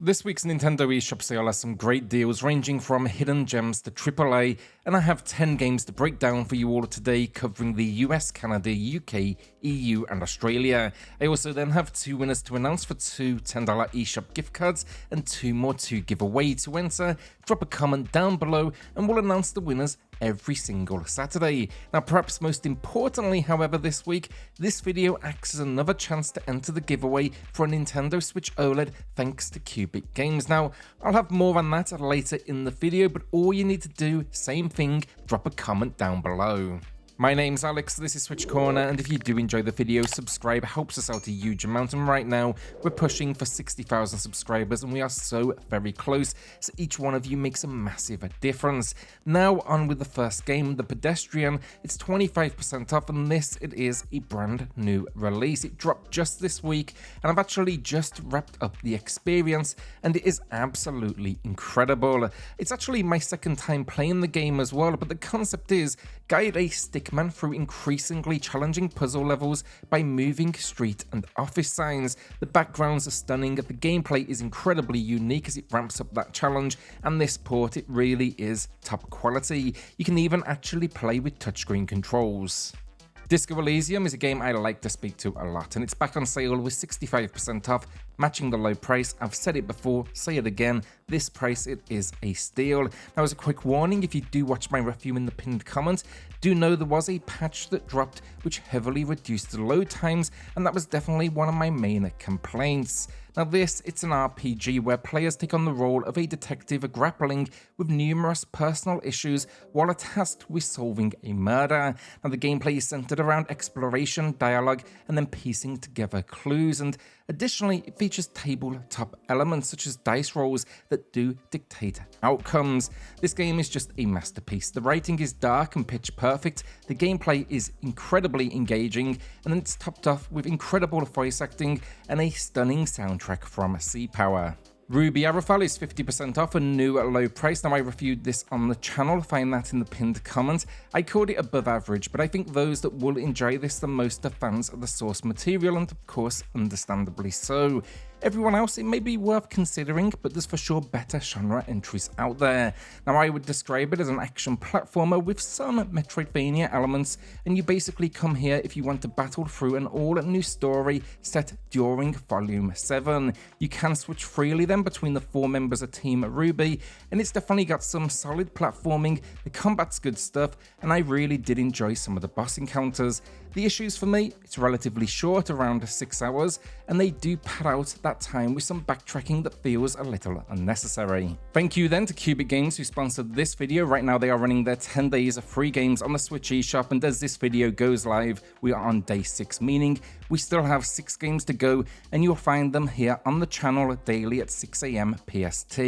This week's Nintendo eShop sale has some great deals ranging from hidden gems to AAA, and I have 10 games to break down for you all today, covering the US, Canada, UK, EU and Australia. I also then have 2 winners to announce for 2 $10 eShop gift cards and 2 more to give away. To enter, drop a comment down below and we'll announce the winners every single Saturday. Now, perhaps most importantly, however, this week, this video acts as another chance to enter the giveaway for a Nintendo Switch OLED thanks to Cubic Games. Now, I'll have more on that later in the video, but all you need to do, same thing, drop a comment down below. My name's Alex, this is SwitchCorner, and if you do enjoy the video, subscribe helps us out a huge amount, and right now we're pushing for 60,000 subscribers and we are so very close, so each one of you makes a massive difference. Now on with the first game, the Pedestrian. It's 25% off, and it is a brand new release. It dropped just this week and I've actually just wrapped up the experience and it is absolutely incredible. It's actually my second time playing the game as well, but the concept is guide a stickman through increasingly challenging puzzle levels by moving street and office signs. The backgrounds are stunning, the gameplay is incredibly unique as it ramps up that challenge, and this port, it really is top quality. You can even actually play with touchscreen controls. Disco Elysium is a game I like to speak to a lot, and it's back on sale with 65% off, matching the low price. I've said it before, say it again, this price, it is a steal. Now, as a quick warning, if you do watch my review in the pinned comment, do know there was a patch that dropped which heavily reduced the load times, and that was definitely one of my main complaints. Now it's an RPG where players take on the role of a detective grappling with numerous personal issues while tasked with solving a murder. Now the gameplay is centered around exploration, dialogue, and then piecing together clues, and additionally it features tabletop elements such as dice rolls that do dictate outcomes. This game is just a masterpiece. The writing is dark and pitch perfect, the gameplay is incredibly engaging, and then it's topped off with incredible voice acting and a stunning soundtrack from C-Power. RWBY Arrowfell is 50% off, a new low price. Now I reviewed this on the channel, find that in the pinned comment. I called it above average, but I think those that will enjoy this the most are fans of the source material, and of course understandably so. Everyone else, it may be worth considering, but there's for sure better genre entries out there. Now I would describe it as an action platformer with some Metroidvania elements, and you basically come here if you want to battle through an all-new story set during Volume 7. You can switch freely then between the 4 members of Team RWBY, and it's definitely got some solid platforming, the combat's good stuff, and I really did enjoy some of the boss encounters. The issues for me, it's relatively short, around 6 hours, and they do pad out that time with some backtracking that feels a little unnecessary. Thank you then to Cubic Games who sponsored this video. Right now they are running their 10 days of free games on the Switch eShop, and as this video goes live, we are on day 6, meaning we still have 6 games to go, and you'll find them here on the channel daily at 6 AM PST.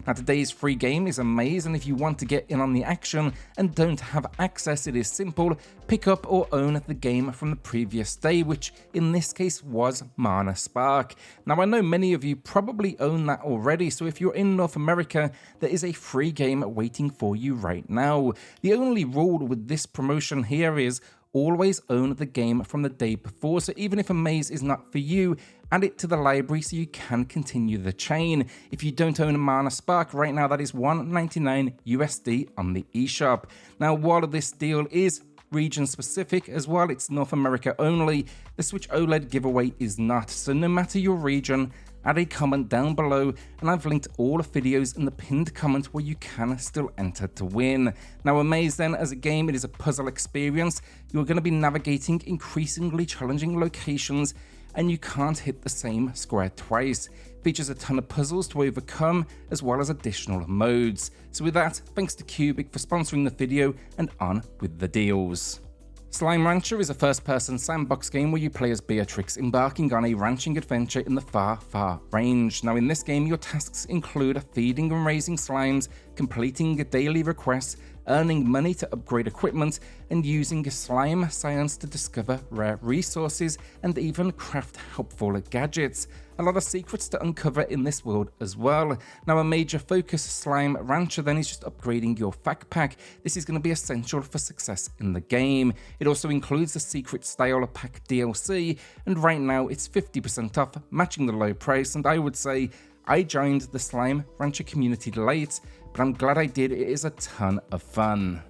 Now today's free game is a maze, and if you want to get in on the action and don't have access, it is simple. Pick up or own the game from the previous day, which in this case was Mana Spark. Now I know many of you probably own that already, so if you're in North America, there is a free game waiting for you right now. The only rule with this promotion here is always own the game from the day before, so even if a maze is not for you, add it to the library so you can continue the chain. If you don't own a Mana Spark right now, that is $1.99 USD on the eShop. Now while this deal is region specific as well, it's North America only, the Switch OLED giveaway is not, so no matter your region, add a comment down below, and I've linked all the videos in the pinned comment where you can still enter to win. Now Amaze then, as a game, it is a puzzle experience. You're going to be navigating increasingly challenging locations, and you can't hit the same square twice. Features a ton of puzzles to overcome, as well as additional modes. So with that, thanks to Cubic for sponsoring the video, and on with the deals. Slime Rancher is a first-person sandbox game where you play as Beatrix, embarking on a ranching adventure in the far, far range. Now in this game, your tasks include feeding and raising slimes, completing daily requests, earning money to upgrade equipment, and using slime science to discover rare resources and even craft helpful gadgets. A lot of secrets to uncover in this world as well. Now a major focus Slime Rancher then is just upgrading your fact pack. This is going to be essential for success in the game. It also includes the secret style pack DLC, and right now it's 50% off, matching the low price, and I would say I joined the Slime Rancher community late, but I'm glad I did. It is a ton of fun.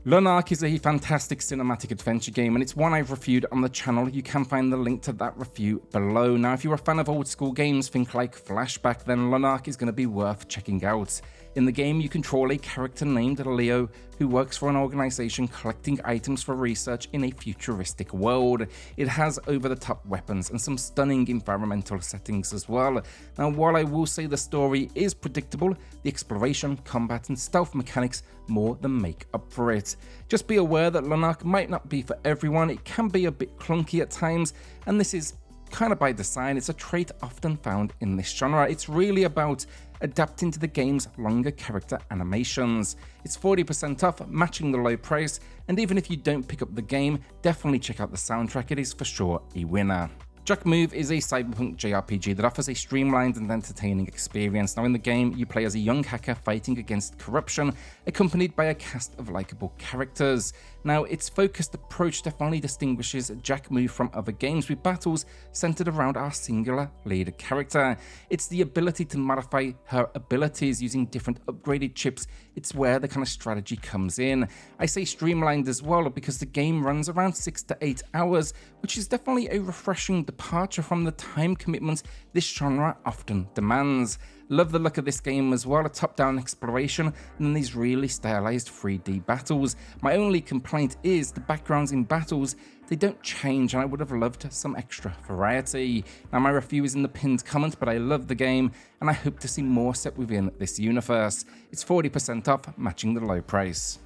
Lunark is a fantastic cinematic adventure game, and it's one I've reviewed on the channel. You can find the link to that review below. Now, if you're a fan of old school games, think like Flashback, then Lunark is going to be worth checking out. In the game, you control a character named Leo who works for an organization collecting items for research in a futuristic world. It has over-the-top weapons and some stunning environmental settings as well. Now, while I will say the story is predictable, the exploration, combat, and stealth mechanics more than make up for it. Just be aware that Lunark might not be for everyone. It can be a bit clunky at times, and this is kind of by design. It's a trait often found in this genre. It's really about adapting to the game's longer character animations. It's 40% off, matching the low price, and even if you don't pick up the game, definitely check out the soundtrack. It is for sure a winner. Jack Move is a cyberpunk JRPG that offers a streamlined and entertaining experience. Now, in the game, you play as a young hacker fighting against corruption, accompanied by a cast of likable characters. Now, its focused approach definitely distinguishes Jack Move from other games, with battles centered around our singular lead character. It's the ability to modify her abilities using different upgraded chips. It's where the kind of strategy comes in. I say streamlined as well because the game runs around 6 to 8 hours, which is definitely a refreshing departure from the time commitments this genre often demands. Love the look of this game as well, a top-down exploration and then these really stylized 3D battles. My only complaint is the backgrounds in battles, they don't change, and I would have loved some extra variety. Now, my review is in the pinned comment, but I love the game and I hope to see more set within this universe. It's 40% off, matching the low price.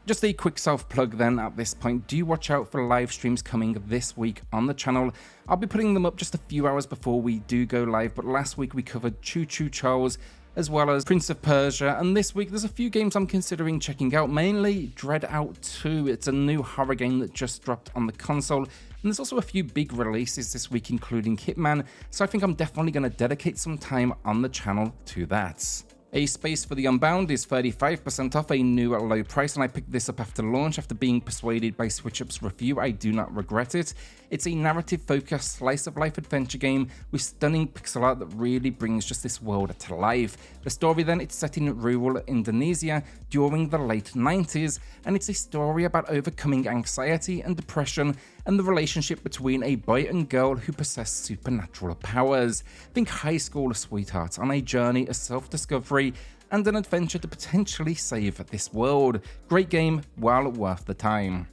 Just a quick self-plug then at this point. Do watch out for live streams coming this week on the channel. I'll be putting them up just a few hours before we do go live, but last week we covered Choo Choo Charles as well as Prince of Persia, and this week there's a few games I'm considering checking out, mainly Dread Out 2. It's a new horror game that just dropped on the console, and there's also a few big releases this week including Hitman, so I think I'm definitely going to dedicate some time on the channel to that. A Space for the Unbound is 35% off, a new at low price, and I picked this up after launch. After being persuaded by SwitchUp's review, I do not regret it. It's a narrative-focused slice-of-life adventure game with stunning pixel art that really brings just this world to life. The story then, it's set in rural Indonesia during the late 90s, and it's a story about overcoming anxiety and depression and the relationship between a boy and girl who possess supernatural powers. Think high school sweethearts on a journey of self-discovery and an adventure to potentially save this world. Great game, well worth the time.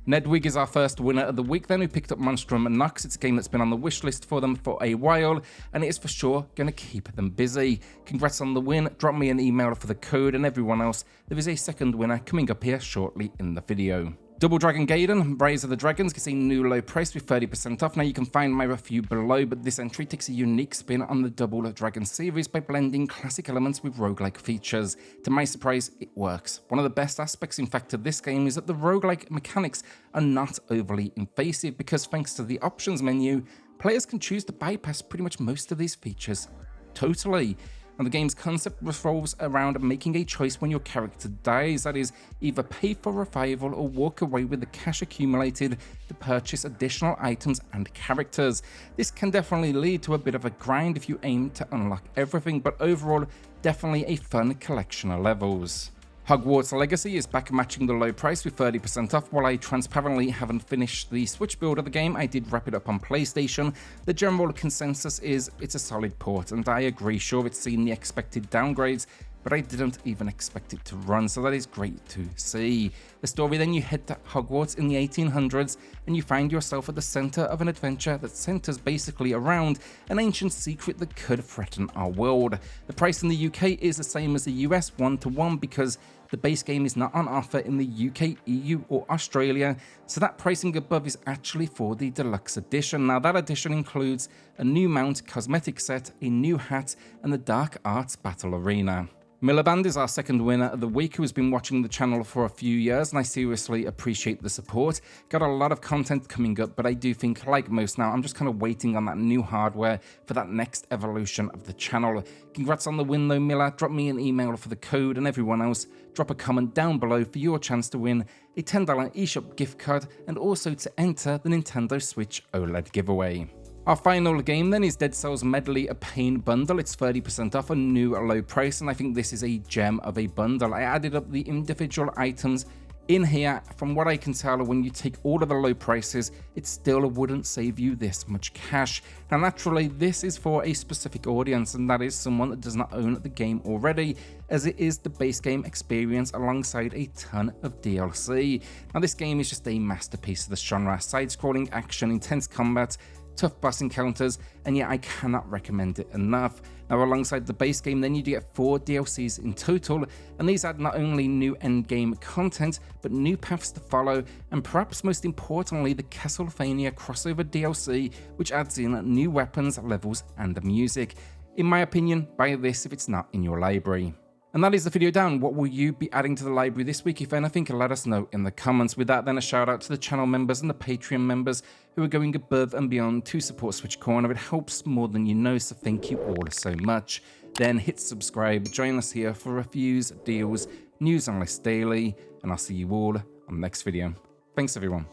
Nedwig is our first winner of the week then, who picked up Monstrum Nox. It's a game that's been on the wish list for them for a while, and it is for sure going to keep them busy. Congrats on the win, drop me an email for the code, and everyone else, there is a second winner coming up here shortly in the video. Double Dragon Gaiden, Rise of the Dragons, gets a new low price with 30% off. Now you can find my review below, but this entry takes a unique spin on the Double Dragon series by blending classic elements with roguelike features. To my surprise, it works. One of the best aspects, in fact, of this game is that the roguelike mechanics are not overly invasive because thanks to the options menu, players can choose to bypass pretty much most of these features totally. And the game's concept revolves around making a choice when your character dies, that is, either pay for revival or walk away with the cash accumulated to purchase additional items and characters. This can definitely lead to a bit of a grind if you aim to unlock everything, but overall, definitely a fun collection of levels. Hogwarts Legacy is back matching the low price with 30% off. While I transparently haven't finished the Switch build of the game, I did wrap it up on PlayStation. The general consensus is it's a solid port, and I agree, sure, it's seen the expected downgrades, but I didn't even expect it to run, so that is great to see. The story then, you head to Hogwarts in the 1800s, and you find yourself at the center of an adventure that centers basically around an ancient secret that could threaten our world. The price in the UK is the same as the US, 1-to-1, because the base game is not on offer in the UK, EU, or Australia, so that pricing above is actually for the deluxe edition. Now, that edition includes a new mount, cosmetic set, a new hat, and the Dark Arts Battle Arena. Miliband is our second winner of the week, who has been watching the channel for a few years, and I seriously appreciate the support. Got a lot of content coming up, but I do think, like most now, I'm just kind of waiting on that new hardware for that next evolution of the channel. Congrats on the win though, Miller. Drop me an email for the code, and everyone else, drop a comment down below for your chance to win a $10 eShop gift card and also to enter the Nintendo Switch OLED giveaway. Our final game then is Dead Cells Medley, a pain bundle. It's 30% off a new low price, and I think this is a gem of a bundle. I added up the individual items in here. From what I can tell, when you take all of the low prices, it still wouldn't save you this much cash. Now naturally, this is for a specific audience, and that is someone that does not own the game already, as it is the base game experience alongside a ton of DLC. Now this game is just a masterpiece of the genre. Side-scrolling action, intense combat, tough boss encounters, and yeah, I cannot recommend it enough. Now alongside the base game, then you do get 4 DLCs in total, and these add not only new endgame content, but new paths to follow, and perhaps most importantly, the Castlevania crossover DLC, which adds in new weapons, levels, and music. In my opinion, buy this if it's not in your library. And that is the video down. What will you be adding to the library this week? If anything, let us know in the comments. With that, then a shout out to the channel members and the Patreon members who are going above and beyond to support SwitchCorner. It helps more than you know, so thank you all so much. Then hit subscribe, join us here for reviews, deals, news and lists daily, and I'll see you all on the next video. Thanks everyone.